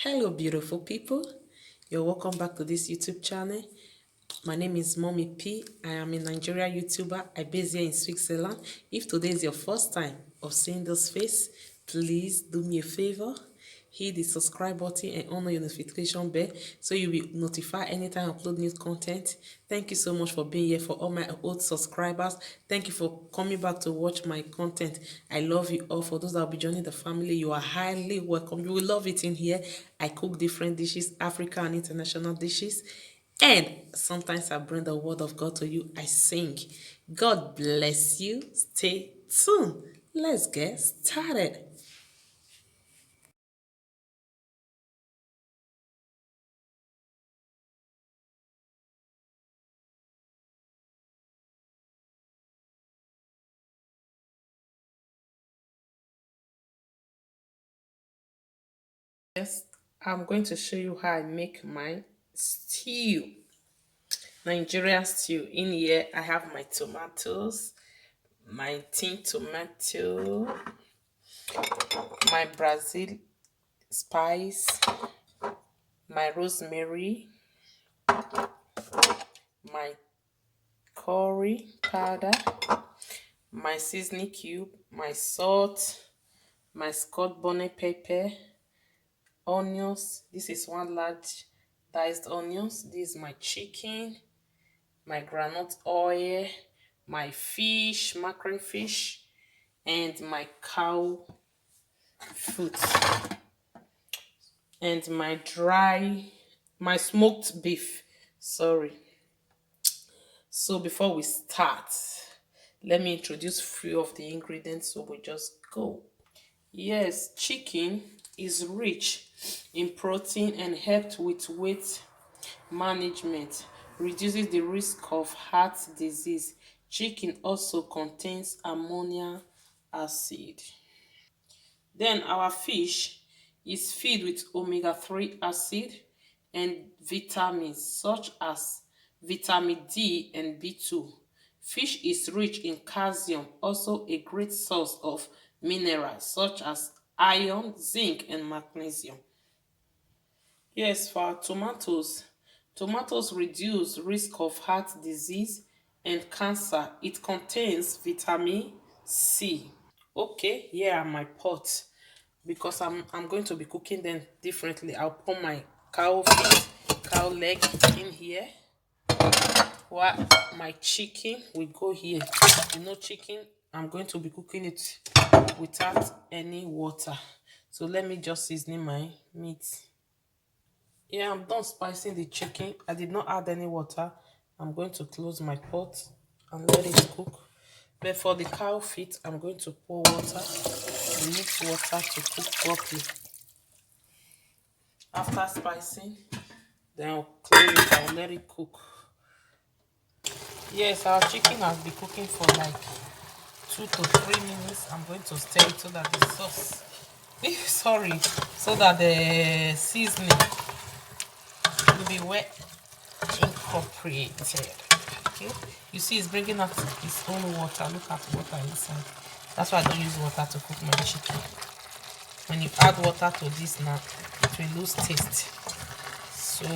Hello, beautiful people. You're welcome back to this YouTube channel. My name is Mommy P. I am a Nigeria YouTuber. I base here in Switzerland. If today is your first time of seeing this face, please do me a favor. Hit the subscribe button and on your notification bell so you'll be notified anytime I upload new content. Thank you so much for being here. For all my old subscribers, thank you for coming back to watch my content. I love you all. For those that will be joining the family, you are highly welcome. You will love it in here. I cook different dishes, African and international dishes. And sometimes I bring the word of God to you. I sing. God bless you. Stay tuned. Let's get started. Yes, I'm going to show you how I make my stew. Nigerian stew. In here, I have my tomatoes, my tin tomato, my Brazil spice, my rosemary, my curry powder, my seasoning cube, my salt, my scotch bonnet pepper, onions. This is one large diced onions. This is my chicken, my groundnut oil, my fish, mackerel fish, and my cow foot, and my smoked beef. Sorry. So before we start, let me introduce few of the ingredients so we just go. Yes, chicken is rich in protein and helps with weight management, reduces the risk of heart disease. Chicken also contains ammonia acid. Then our fish is filled with omega-3 acid and vitamins such as vitamin D and B2. Fish is rich in calcium, also a great source of minerals such as iron, zinc, and magnesium. Yes, for our tomatoes, tomatoes reduce risk of heart disease and cancer. It contains vitamin C. Okay, here are my pots because I'm going to be cooking them differently. I'll put my cow feet, cow leg in here, while my chicken will go here. Chicken, I'm going to be cooking it without any water. So let me just season my meat. Yeah, I'm done spicing the chicken. I did not add any water. I'm going to close my pot and let it cook. But for the cow feet, I'm going to pour water. We need water to cook properly. After spicing, then I'll close it. I'll let it cook. Yes, our chicken has been cooking for like 2 to 3 minutes. I'm going to stir it so that the sauce, sorry, so that the seasoning will be well incorporated. Okay, you see, it's bringing out its own water. Look at the water inside. That's why I don't use water to cook my chicken. When you add water to this now, it will lose taste. So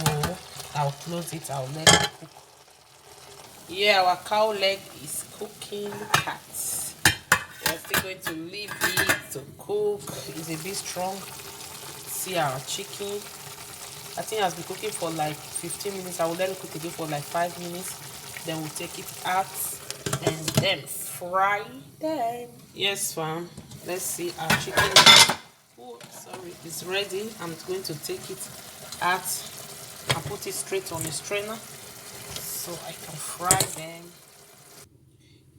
I'll close it. I'll let it cook. Yeah, our cow leg is cooking. Look at. We're still going to leave it to cook. It's a bit strong. See our chicken. I think it has been cooking for like 15 minutes. I will let it cook again for like 5 minutes. Then we'll take it out and then fry them. Yes, fam. Let's see our chicken. Oh, sorry, it's ready. I'm going to take it out and put it straight on a strainer so I can fry them.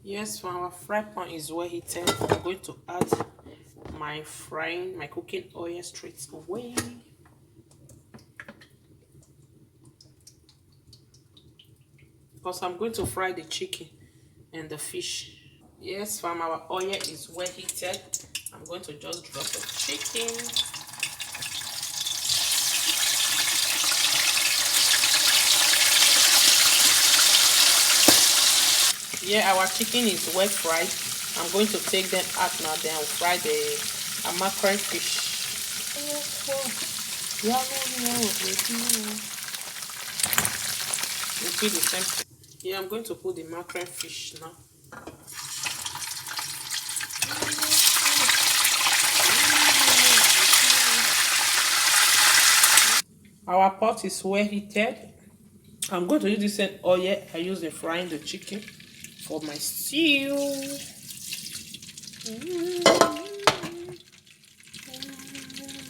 Yes, fam, our fry pan is well heated. I'm going to add my cooking oil straight away. Because I'm going to fry the chicken and the fish. Yes, fam, our oil is well heated. I'm going to just drop the chicken. Yeah, our chicken is well fried. I'm going to take them out now. Then I'll fry the mackerel fish. Repeat the same. Yeah, I'm going to put the mackerel fish now. Our pot is well heated. I'm going to use this same oil I used in frying the chicken for my stew.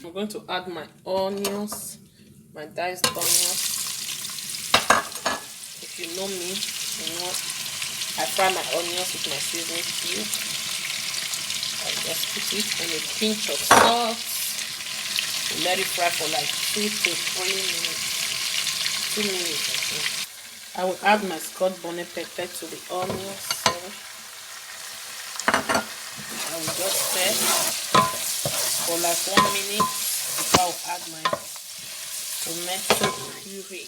I'm going to add my onions, my diced onions. If you know me, you know I fry my onions with my seasoning cube. I just put it and a pinch of salt. Let it fry for like 2 to 3 minutes. 2 minutes, I think. I will add my scotch bonnet pepper to the onions. I will just stir for like 1 minute before I will add my tomato puree.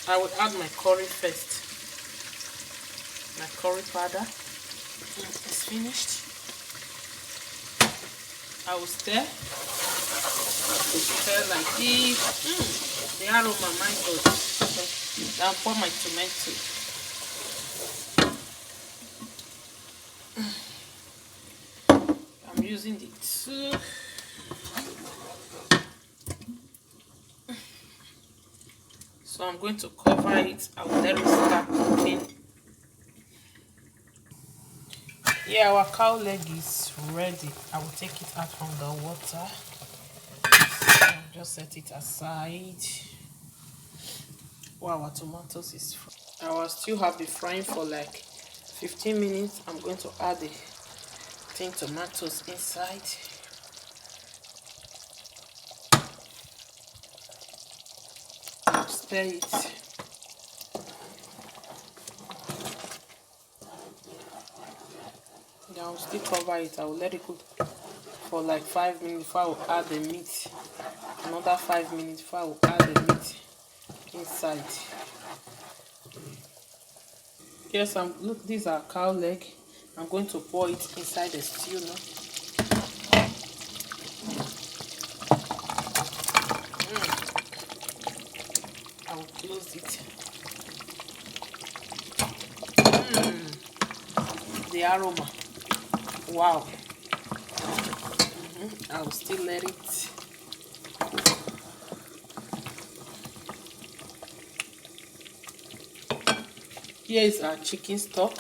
I will add my curry first. My curry powder is finished. I will stir like this. The aroma, my God. Now pour my tomato. I'm using the two. So I'm going to cover it. I will let it start cooking. Yeah, our cow leg is ready. I will take it out from the water. So I'll just set it aside. While our tomatoes is frying. I will still have the frying for like 15 minutes. I'm going to add the tin tomatoes inside. Stir it. Then I'll still cover it. I will let it cook for like 5 minutes before I will add the meat. Another 5 minutes before I will add the meat inside. Yes, look, these are cow leg. I'm going to pour it inside the stew now. I will close it. The aroma. Wow. I will still let it. Here is our chicken stock.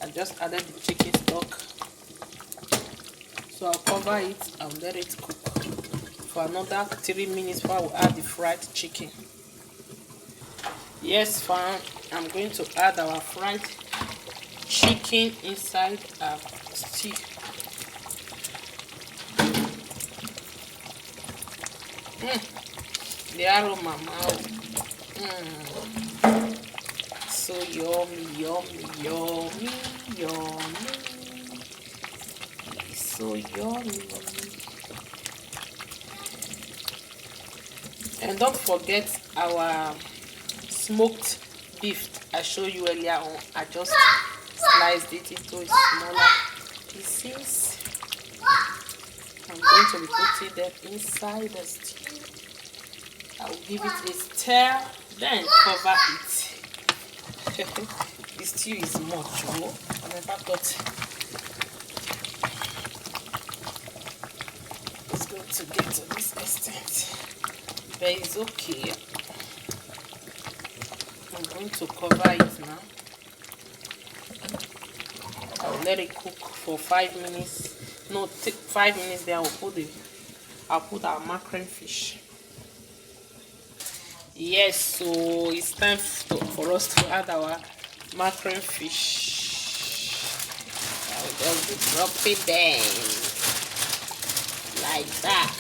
I just added the chicken stock. So I'll cover it and let it cook for another 3 minutes before I will add the fried chicken. Yes, fam, I'm going to add our fried chicken inside our stew. The aroma, so yummy, yummy, yummy, yummy. It's so yummy. And don't forget our smoked beef I showed you earlier on. I just sliced it into smaller pieces. I'm going to be putting them inside the stew. I will give it a stir, then cover it. The stew is much, oh. I never thought it's going to get to this extent, but it's okay. I'm going to cover it now. I'll let it cook for 5 minutes. No, 5 minutes. Then I'll put our mackerel fish. Yes, so it's time for us to add our mackerel fish. I will just be dropping them like that.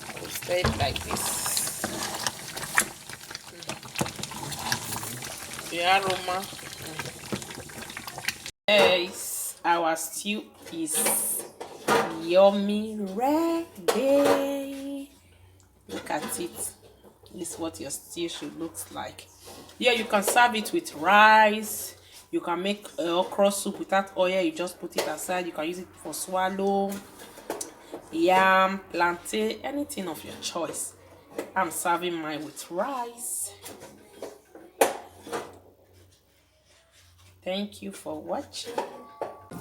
I will stir it like this. The aroma. Yes, our stew is yummy ready. Look at it. This is what your stew should look like. Yeah, you can serve it with rice. You can make okra soup without oil. You just put it aside. You can use it for swallow, yam, plantain, anything of your choice. I'm serving mine with rice. Thank you for watching.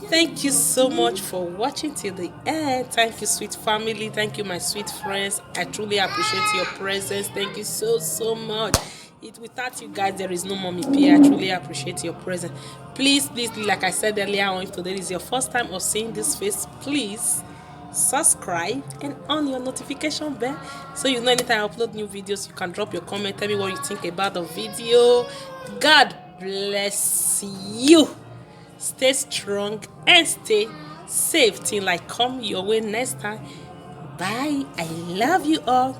Thank you so much for watching till the end. Thank you, sweet family. Thank you, my sweet friends. I truly appreciate your presence. Thank you so much. Without you guys, there is no Mommy P. I truly appreciate your presence. Please, like I said earlier on, if today is your first time of seeing this face, please subscribe and on your notification bell so you know anytime I upload new videos. You can drop your comment, tell me what you think about the video. God bless you. Stay strong and stay safe till I come your way next time. Bye. I love you all.